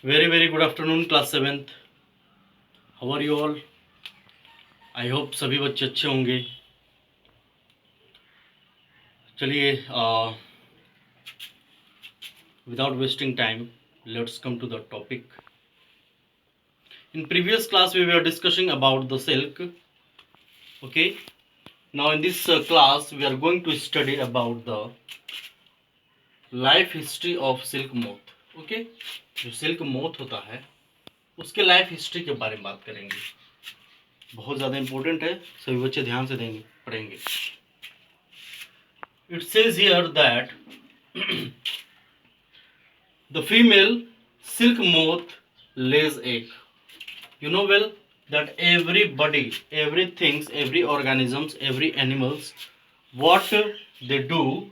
Very good afternoon class 7th. How are you all? I hope सभी बच्चे अच्छे होंगे. चलिए without wasting time, let's come to the topic. In previous class we were discussing about the silk. Okay. Now in this class we are going to study about the life history of silk moth. Okay. जो silk moth होता है उसके life history के बारे में बात करेंगे. बहुत ज़्यादा इम्पोर्टेंट है, सभी बच्चे ध्यान से देंगे पढ़ेंगे. It says here that the female silk moth lays egg. You know well that everybody, everything, every organisms, every animals, what they do,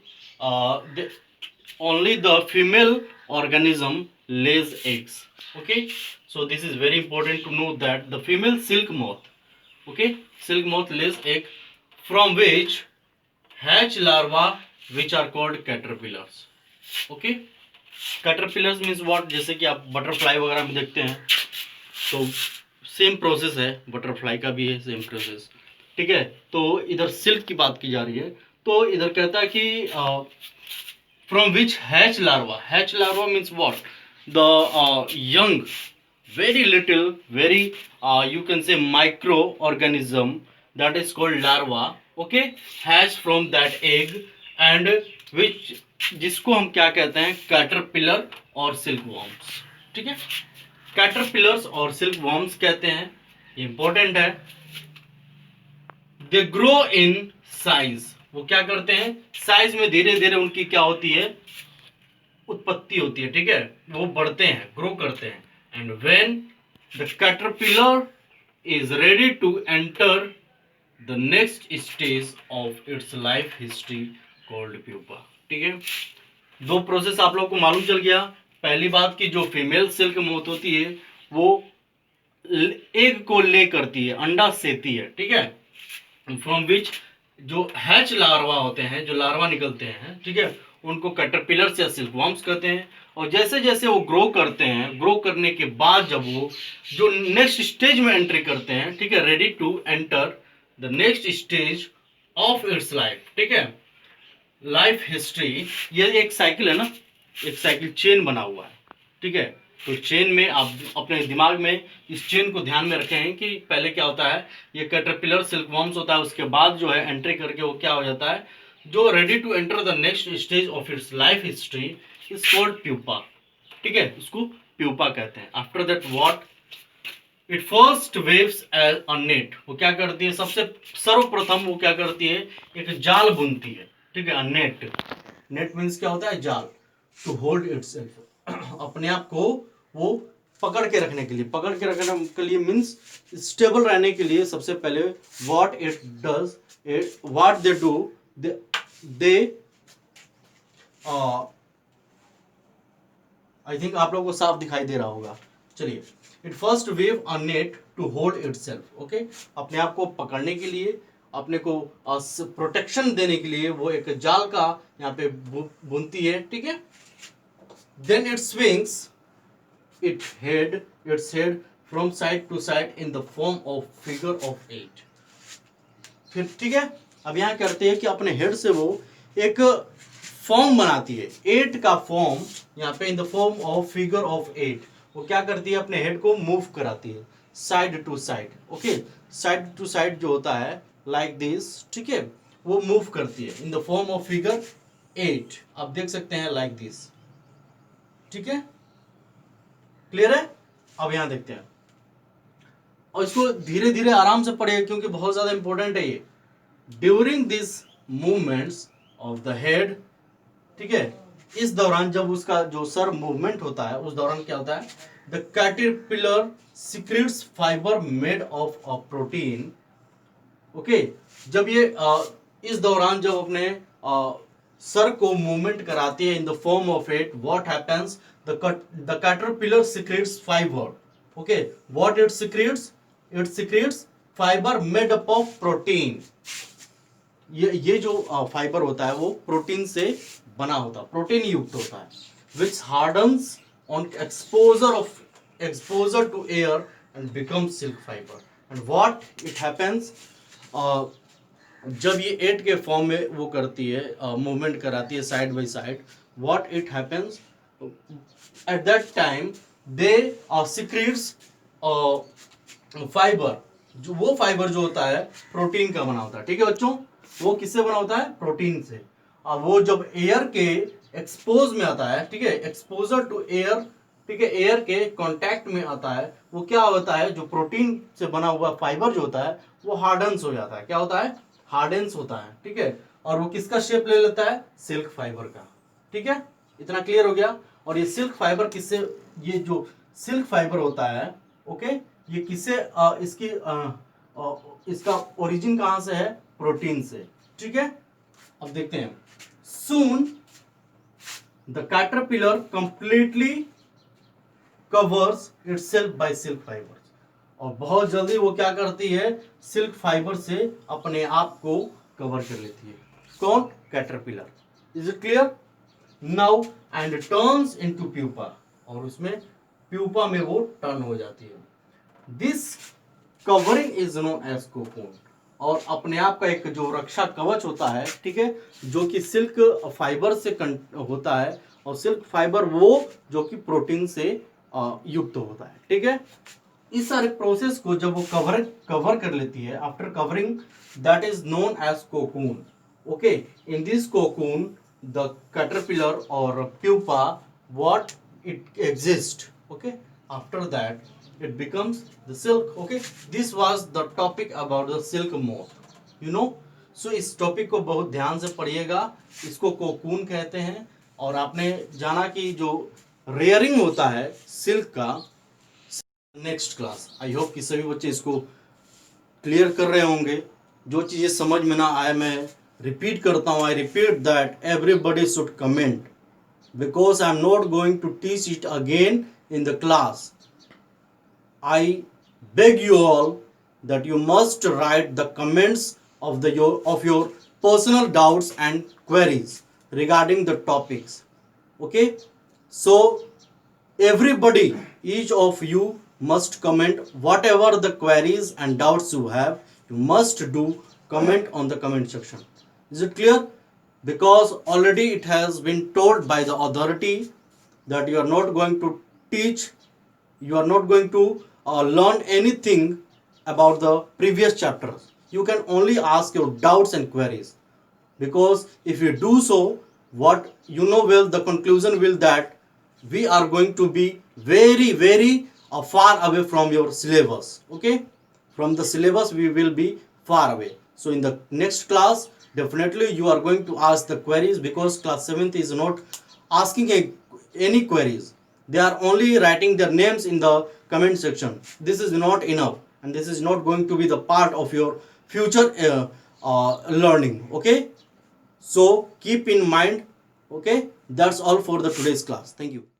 only the female organism lays eggs. Okay, so this is very important to know that the female silk moth, okay, silk moth lays egg from which hatch larva which are called caterpillars. Okay, caterpillars means what? जैसे कि आप butterfly वगैरह में देखते हैं तो same process है, butterfly का भी है सेम प्रोसेस. ठीक है, तो इधर सिल्क की बात की जा रही है. तो इधर कहता है कि from which hatch larva. Hatch larva means what? The young, very little, very you can say micro organism that is called larva. Okay, hatch from that egg and which, जिसको हम क्या कहते हैं? कैटरपिलर और सिल्क वॉर्म्स. ठीक है, caterpillars और silk worms कहते हैं, इंपॉर्टेंट है. They grow in size. वो क्या करते हैं? साइज में धीरे धीरे उनकी क्या होती है? उत्पत्ति होती है. ठीक है, वो बढ़ते हैं, ग्रो करते हैं. And when the caterpillar is ready to enter the next stage of its life history called pupa. ठीक है, दो प्रोसेस आप लोग को मालूम चल गया. पहली बात की जो फीमेल सिल्क मोथ होती है वो एग को ले करती है, अंडा सेती है. ठीक है, फ्रॉम विच जो हैच लार्वा होते हैं, जो लार्वा निकलते हैं, ठीक है, उनको कैटरपिलर्स या सिल्कवॉर्म्स कहते हैं. और जैसे जैसे वो ग्रो करते हैं, ग्रो करने के बाद जब वो जो नेक्स्ट स्टेज में एंट्री करते हैं, ठीक है, ready to enter the next stage of its life. ठीक है, लाइफ हिस्ट्री, ये एक साइकिल है ना, एक साइकिल चेन बना हुआ है. ठीक है, तो चेन में आप अपने दिमाग में इस चेन को ध्यान में रखें कि पहले क्या होता है, ये कैटरपिलर सिल्कवॉर्म्स होता है, उसके बाद जो है एंट्री करके वो क्या हो जाता है, जो ready to enter the next stage of its life history is called pupa. ठीक है, उसको प्यूपा कहते हैं. After that what? It first waves as a net. वो क्या करती है? सबसे सर्वप्रथम वो क्या करती है? एक जाल बुनती है. ठीक है, नेट. नेट मीन्स क्या होता है? जाल. टू होल्ड इटसेल्फ, अपने आप को वो पकड़ के रखने के लिए. पकड़ के रखने के लिए मीन्स स्टेबल रहने के लिए. सबसे पहले what it does, what they do, they I think आप लोगों को साफ दिखाई दे रहा होगा. चलिए, it first wave a net to hold itself. Okay, अपने आप को पकड़ने के लिए, अपने को प्रोटेक्शन देने के लिए वो एक जाल का यहाँ पे बुनती है. ठीक है, then it swings its head from side to side in the form of figure of 8. फिर ठीक है, अब यहाँ करते हैं कि अपने हेड से वो एक फॉर्म बनाती है, 8 का फॉर्म यहाँ पे, in the form of figure of 8. वो क्या करती है? अपने हेड को मूव कराती है side to side. Okay, side to side जो होता है लाइक दिस. ठीक है, वो मूव करती है in the form of figure 8. आप देख सकते हैं लाइक दिस. ठीक है, क्लियर है? अब यहां देखते हैं और इसको धीरे धीरे आराम से पढ़िए क्योंकि बहुत ज्यादा इंपॉर्टेंट है ये. During this movements of the head. ठीक है, इस दौरान जब उसका जो सर मूवमेंट होता है उस दौरान क्या होता है? The caterpillar secrets fibre made of a protein. Okay, जब ये इस दौरान जब अपने सर को मूवमेंट कराती है in the form of it, what happens? The caterpillar secrets fibre. Okay, what it secrets? It secrets fibre made up of protein. ये जो फाइबर होता है वो प्रोटीन से बना होता है, प्रोटीन युक्त होता है. विच hardens on exposure to air and becomes silk fiber. And what it happens, जब ये 8 के फॉर्म में वो करती है, मूवमेंट कराती है side by side, what it happens at that time they secretes fibre, जो वो फाइबर जो होता है प्रोटीन का बना होता है, ठीक है बच्चों, वो किससे बना होता है, प्रोटीन से। अब वो जब एयर के एक्सपोज में आता है, ठीक है, एक्सपोजर टू एयर, ठीक है, एयर के कांटेक्ट में आता है, वो क्या होता है, जो प्रोटीन से बना हुआ फाइबर जो होता है वो हार्डन्स हो जाता है, क्या होता है, हार्डेंस होता है, ठीक है, और वो किसका शेप ले लेता है, सिल्क फाइबर का, ठीक है, इतना क्लियर हो गया। और ये सिल्क फाइबर किससे, ये जो सिल्क फाइबर होता है, ओके, ये किससे इसका ओरिजिन कहां से है, प्रोटीन से, ठीक है। अब देखते हैं, soon the caterpillar completely covers itself by silk fibre, और बहुत जल्दी वो क्या करती है, सिल्क फाइबर से अपने आप को कवर कर लेती है, कौन, caterpillar. Is it clear now, and turns into pupa, और उसमें प्यूपा में वो टर्न हो जाती है। This covering is known as cocoon, और अपने आप का एक जो रक्षा कवच होता है, ठीक है, जो कि सिल्क फाइबर से होता है, और सिल्क फाइबर वो जो कि प्रोटीन से युक्त होता है, ठीक है। इस सारे प्रोसेस को जब वो कवर कर लेती है, after covering, that is known as cocoon, okay. In this cocoon the caterpillar और pupa what it exist, okay, after that it becomes the silk, okay. This was the topic about the silk moth, you know. So इस topic को बहुत ध्यान से पढ़िएगा, इसको cocoon कहते हैं। और आपने जाना कि जो रेयरिंग होता है सिल्क का, नेक्स्ट क्लास, आई होप कि सभी बच्चे इसको क्लियर कर रहे होंगे। जो चीज़ें समझ में ना आए मैं रिपीट करता हूँ, I repeat that everybody should comment, because I am not going to teach it again in the class. I beg you all that you must write the comments of your personal doubts and queries regarding the topics. Okay, so everybody, each of you must comment whatever the queries and doubts you have. You must do comment on the comment section. Is it clear? Because already it has been told by the authority that you are not going to teach, you are not going to learn anything about the previous chapters. You can only ask your doubts and queries, because if you do so, what you know well, the conclusion will that we are going to be very far away from your syllabus, okay. From the syllabus we will be far away. So in the next class definitely you are going to ask the queries, because class 7th is not asking any queries. They are only writing their names in the comment section. This is not enough, and this is not going to be the part of your future learning, okay. So keep in mind, okay. That's all for the today's class. Thank you.